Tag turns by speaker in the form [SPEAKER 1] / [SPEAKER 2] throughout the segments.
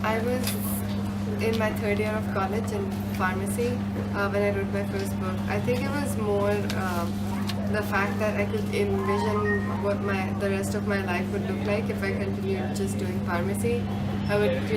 [SPEAKER 1] I was in my third year of college in pharmacy when I wrote my first book. I think it was more the fact that I could envision what the rest of my life would look like if I continued just doing pharmacy. I would,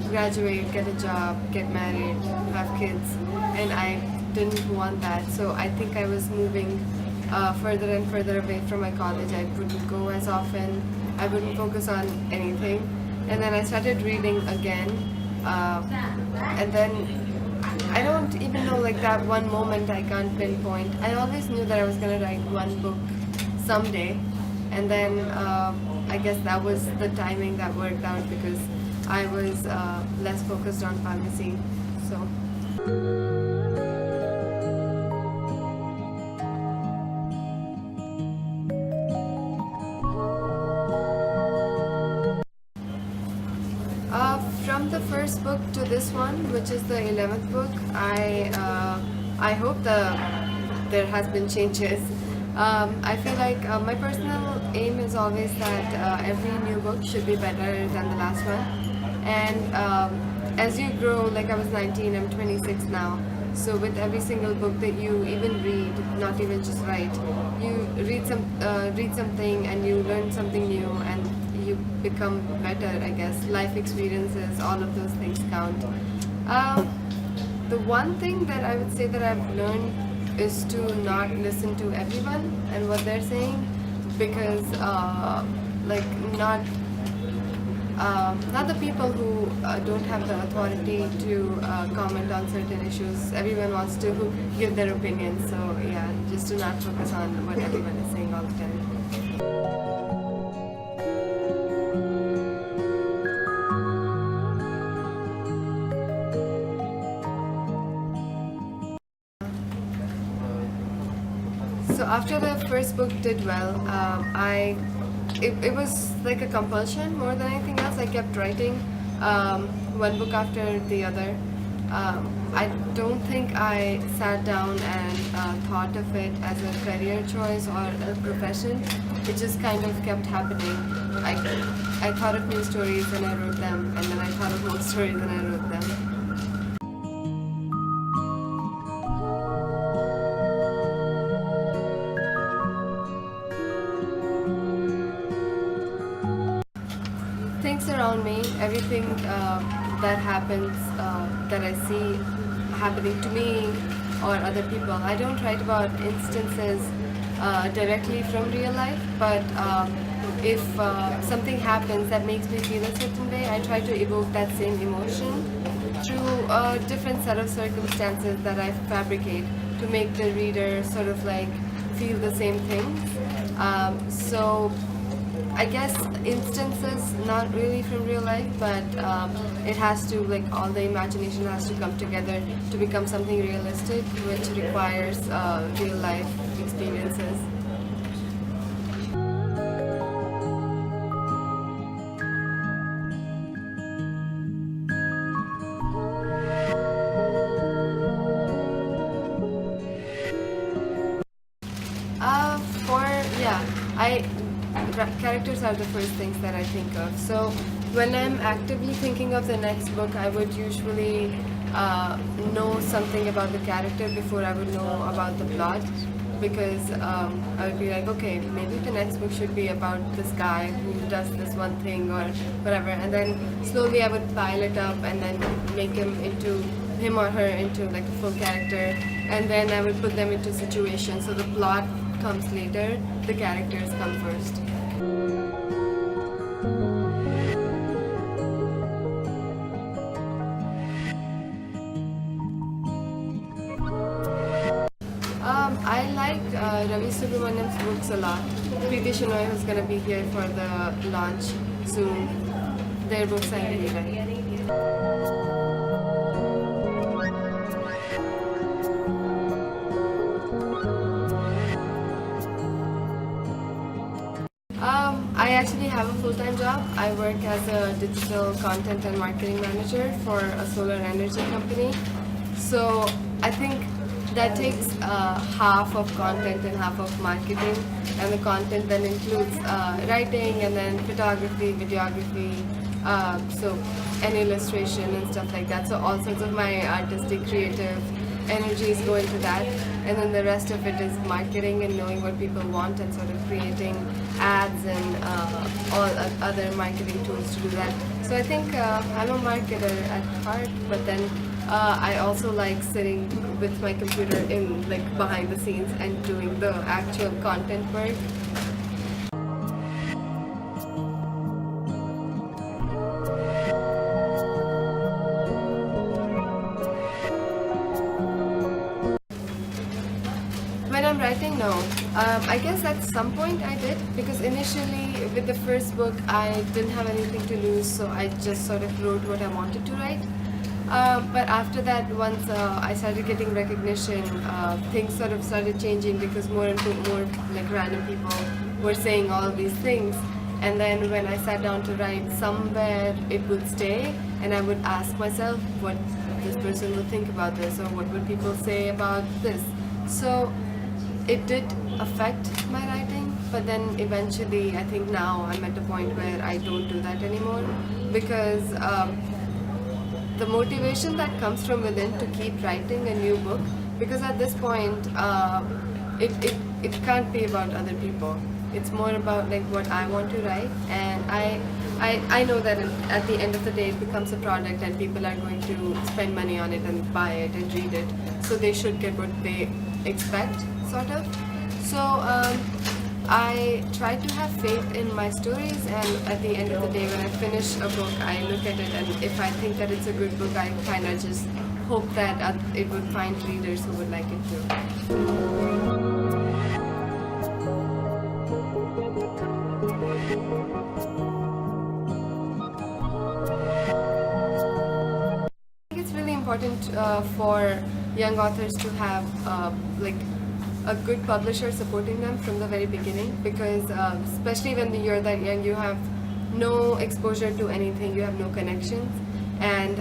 [SPEAKER 1] graduate, get a job, get married, have kids, and I didn't want that. So I think I was moving further and further away from my college. I wouldn't go as often. I wouldn't focus on anything. And then I started reading again, and then I don't even know, like, that one moment I can't pinpoint. I always knew that I was going to write one book someday, and then I guess that was the timing that worked out because I was less focused on pharmacy. So. From the first book to this one, which is the 11th book, I hope there has been changes. I feel like my personal aim is always that every new book should be better than the last one. And as you grow, like I was 19, I'm 26 now. So with every single book that you even read, not even just write, you read something and you learn something new and you become better, I guess. Life experiences, all of those things count. The one thing that I would say that I've learned is to not listen to everyone and what they're saying, because not the people who don't have the authority to comment on certain issues. Everyone wants to give their opinion, so yeah, just to not focus on what everyone is saying all the time. So after the first book did well, it was like a compulsion more than anything else. I kept writing one book after the other. I don't think I sat down and thought of it as a career choice or a profession. It just kind of kept happening. I thought of new stories and I wrote them, and then I thought of old stories and I wrote them. Things around me, everything that happens, that I see happening to me or other people. I don't write about instances directly from real life, but if something happens that makes me feel a certain way, I try to evoke that same emotion through a different set of circumstances that I fabricate to make the reader sort of like feel the same things. So I guess instances not really from real life, but it has to, like, all the imagination has to come together to become something realistic, which requires real life experiences. Characters are the first things that I think of. So when I'm actively thinking of the next book, I would usually know something about the character before I would know about the plot, because I would be like, okay, maybe the next book should be about this guy who does this one thing or whatever, and then slowly I would pile it up and then make him or her into like a full character, and then I would put them into situations. So the plot comes later, the characters come first. I like Ravi Subramanian's books a lot. Preeti Shenoy, who's going to be here for the launch soon, their books I really like. have a full-time job. I work as a digital content and marketing manager for a solar energy company. So I think that takes half of content and half of marketing, and the content then includes writing and then photography, videography, so and illustration and stuff like that. So all sorts of my artistic, creative energies go into that, and then the rest of it is marketing and knowing what people want and sort of creating ads and all other marketing tools to do that. So I think I'm a marketer at heart, but then I also like sitting with my computer in behind the scenes and doing the actual content work. When I'm writing, no. I guess at some point I did, because initially with the first book I didn't have anything to lose, so I just sort of wrote what I wanted to write. But after that, once I started getting recognition, things sort of started changing, because more and more random people were saying all of these things. And then when I sat down to write, somewhere it would stay, and I would ask myself what this person would think about this, or what would people say about this. So it did affect my writing, but then eventually I think now I'm at a point where I don't do that anymore, because the motivation that comes from within to keep writing a new book, because at this point it can't be about other people. It's more about what I want to write, and I know that at the end of the day it becomes a product and people are going to spend money on it and buy it and read it, so they should get what they expect, sort of. So I try to have faith in my stories, and at the end of the day when I finish a book, I look at it, and if I think that it's a good book, I kind of just hope that it would find readers who would like it too. Important for young authors to have a good publisher supporting them from the very beginning, because especially when you're that young, you have no exposure to anything, you have no connections, and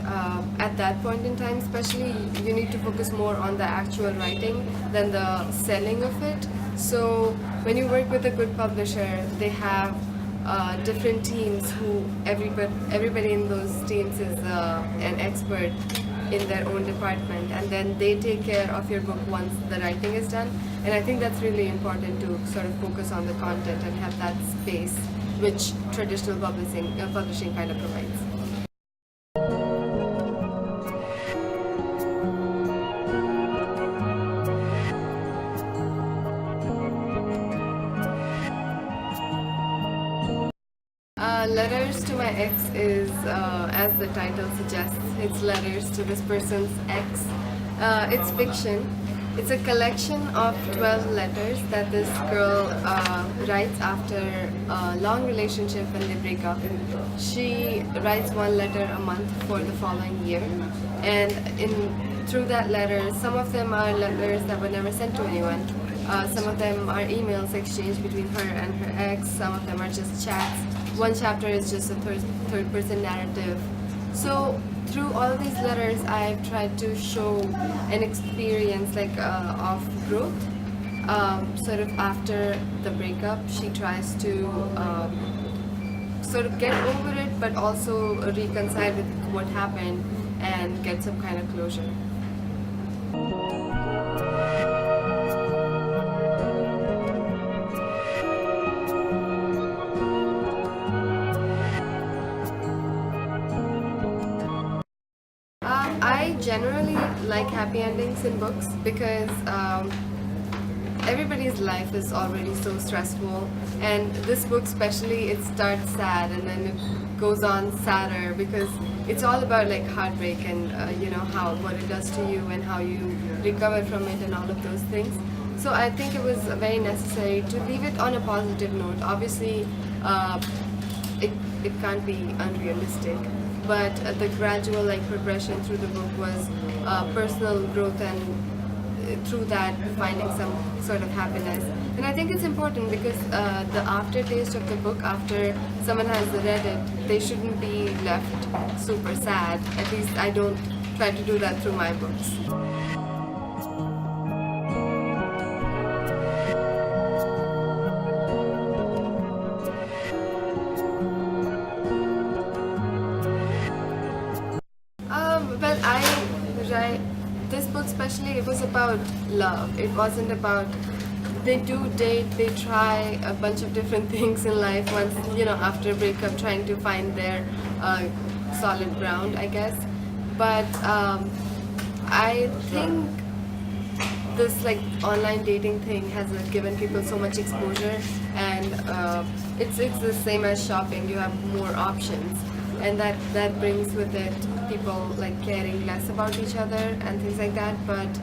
[SPEAKER 1] at that point in time especially, you need to focus more on the actual writing than the selling of it. So when you work with a good publisher, they have different teams who everybody in those teams is an expert in their own department, and then they take care of your book once the writing is done. And I think that's really important, to sort of focus on the content and have that space which traditional publishing kind of provides. Letters to my ex is, as the title suggests, it's letters to this person's ex. It's fiction. It's a collection of 12 letters that this girl writes after a long relationship when they break up. She writes one letter a month for the following year, and through that letter, some of them are letters that were never sent to anyone. Some of them are emails exchanged between her and her ex. Some of them are just chats. One chapter is just a third-person narrative. So through all of these letters, I've tried to show an experience of growth. Sort of after the breakup, she tries to sort of get over it, but also reconcile with what happened and get some kind of closure. I generally like happy endings in books, because everybody's life is already so stressful, and this book especially, it starts sad and then it goes on sadder, because it's all about heartbreak and what it does to you and how you recover from it and all of those things. So I think it was very necessary to leave it on a positive note. Obviously it can't be unrealistic, but the gradual progression through the book was personal growth, and through that finding some sort of happiness. And I think it's important because the aftertaste of the book, after someone has read it, they shouldn't be left super sad. At least I don't try to do that through my books. Well, this book especially, it was about love. It wasn't about, they do date, they try a bunch of different things in life once, after a breakup, trying to find their solid ground, I guess. But I think this online dating thing has given people so much exposure, and it's the same as shopping. You have more options, and that brings with it people caring less about each other and things like that. But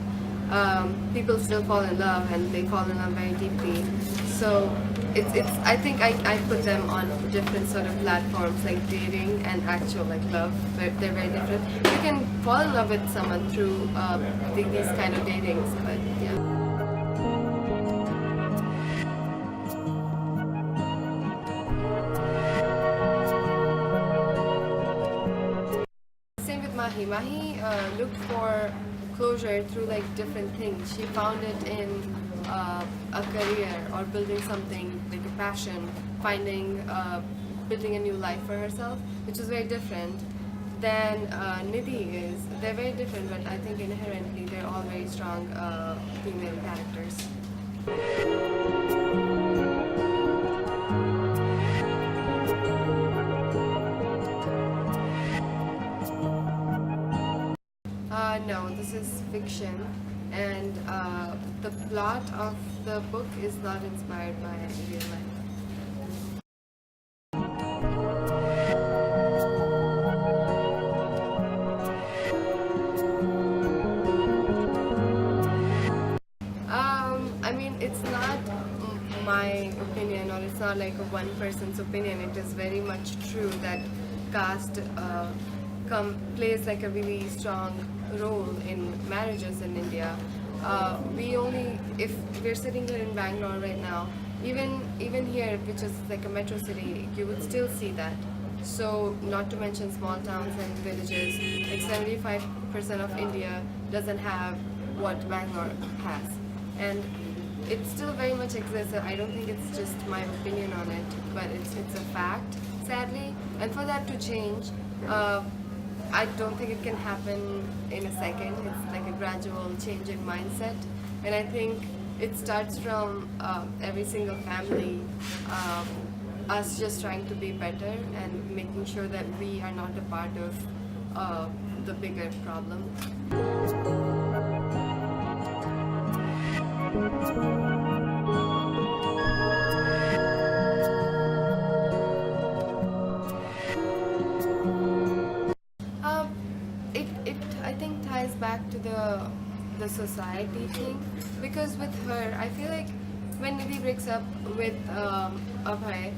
[SPEAKER 1] people still fall in love, and they fall in love very deeply. So it's I think I put them on different sort of platforms, like dating and actual love. They're very different. You can fall in love with someone through these kind of datings, but yeah. Mahi looked for closure through different things. She found it in a career or building something like a passion, building a new life for herself, which is very different than Nidhi is. They're very different, but I think inherently they're all very strong female characters. No, this is fiction, and the plot of the book is not inspired by real life. I mean, it's not my opinion, or it's not like a one person's opinion. It is very much true that caste plays a really strong role in marriages in India. If we're sitting here in Bangalore right now, even here, which is a metro city, you would still see that. So not to mention small towns and villages, 75% of India doesn't have what Bangalore has, and it still very much exists. I don't think it's just my opinion on it, but it's a fact, sadly. And for that to change, I don't think it can happen in a second. It's a gradual change in mindset, and I think it starts from every single family, us just trying to be better and making sure that we are not a part of the bigger problem. Back to the society thing, because with her, I feel like when Nidhi breaks up with Abhay,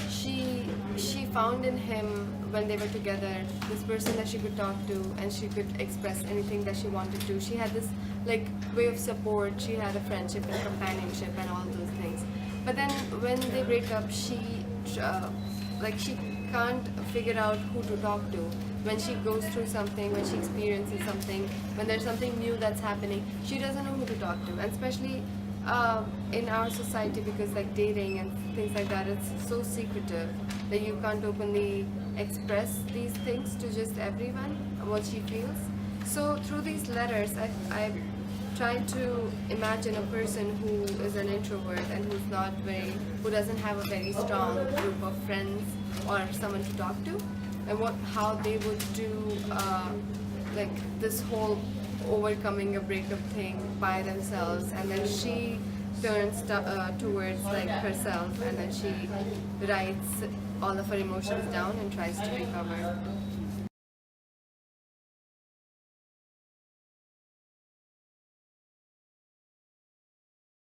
[SPEAKER 1] she found in him, when they were together, this person that she could talk to and she could express anything that she wanted to. She had this way of support. She had a friendship and companionship and all those things. But then when they break up, she can't figure out who to talk to. When she goes through something, when she experiences something, when there's something new that's happening, she doesn't know who to talk to. And especially in our society, because dating and things like that, it's so secretive that you can't openly express these things to just everyone, what she feels. So through these letters, I tried to imagine a person who is an introvert and who doesn't have a very strong group of friends or someone to talk to, and how they would do this whole overcoming a breakup thing by themselves. And then she turns towards herself, and then she writes all of her emotions down and tries to recover.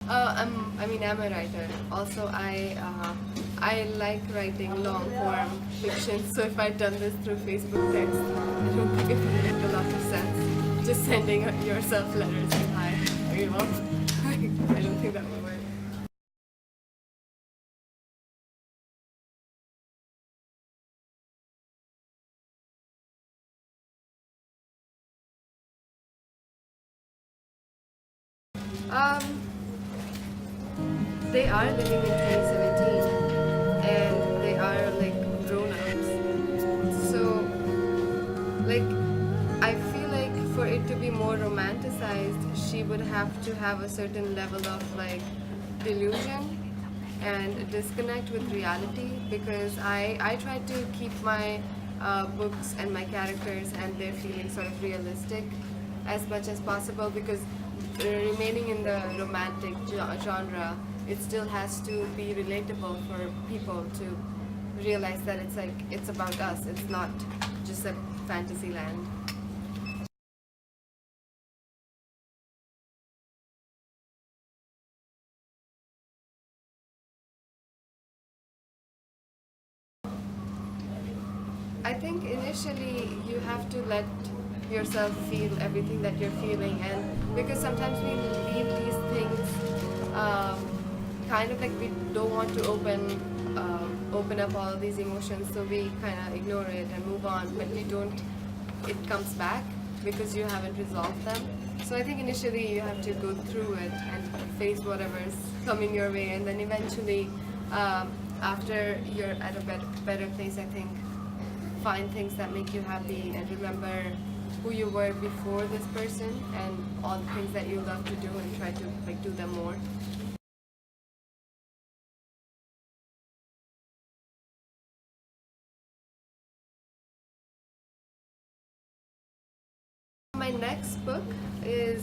[SPEAKER 1] I'm a writer. Also, I like writing long form fiction. So if I'd done this through Facebook text, I don't think it would make a lot of sense. Just sending yourself letters and hi. I don't think that will work. Um, they are living in 2017 and they are like grown-ups. So, like, I feel like for it to be more romanticized, she would have to have a certain level of like delusion and disconnect with reality, because I try to keep my books and my characters and their feelings sort of realistic as much as possible, because remaining in the romantic genre, it still has to be relatable for people to realize that it's like it's about us, it's not just a fantasy land. I think initially you have to let yourself feel everything that you're feeling, and because sometimes we leave these things kind of like we don't want to open up all these emotions, so we kind of ignore it and move on, but we don't, it comes back because you haven't resolved them. So I think initially you have to go through it and face whatever's coming your way, and then eventually after you're at a better place, I think find things that make you happy and remember who you were before this person and all the things that you love to do, and try to like do them more. My next book is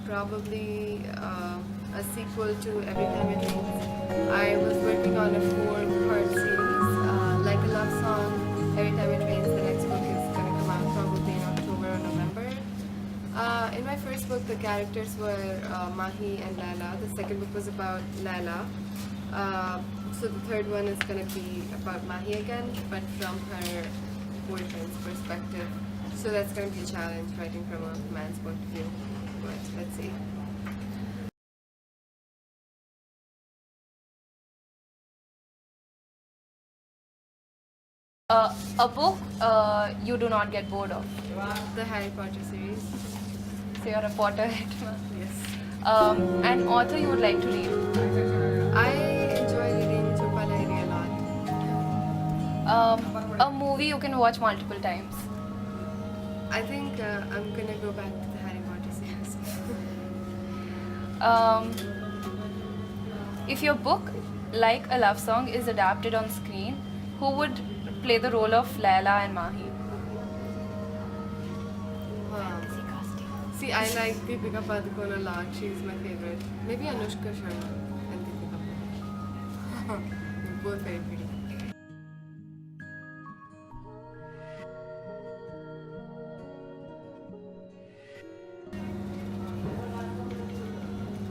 [SPEAKER 1] probably a sequel to Every Time It Rains. I was working on a 4-part series, like a love song. Every Time It Rains, the next book is going to come out probably in October or November. In my first book, the characters were Mahi and Lala. The second book was about Lala. So the third one is going to be about Mahi again, but from her boyfriend's perspective. So that's going to be a challenge, writing from a man's point of view. But let's see.
[SPEAKER 2] A book you do not get bored of.
[SPEAKER 1] The Harry Potter series.
[SPEAKER 2] So you're a Potterhead.
[SPEAKER 1] Yes.
[SPEAKER 2] An author you would like to read.
[SPEAKER 1] I enjoy reading Chakraborty a lot.
[SPEAKER 2] A movie you can watch multiple times.
[SPEAKER 1] I think I'm gonna go back to the Harry Potter series.
[SPEAKER 2] If your book, like a love song, is adapted on screen, who would play the role of Laila and Mahi?
[SPEAKER 1] Wow. See, I like Deepika Padukone a lot. She's my favorite. Maybe Anushka Sharma and Deepika Padukone. They're both very pretty.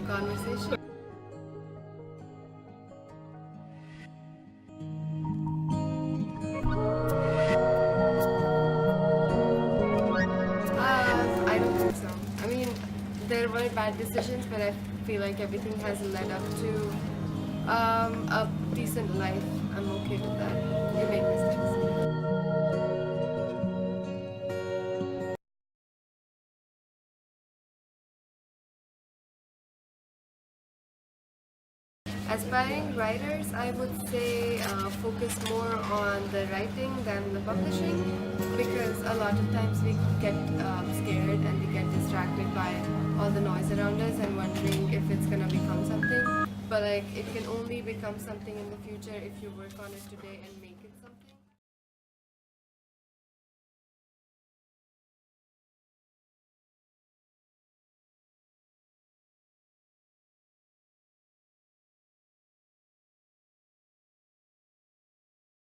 [SPEAKER 1] Conversation. I don't think so. I mean, there were bad decisions, but I feel like everything has led up to a decent life. I'm okay with that. You make mistakes. Aspiring writers, I would say focus more on the writing than the publishing, because a lot of times we get scared and we get distracted by all the noise around us and wondering if it's gonna become something. But like, it can only become something in the future if you work on it today and make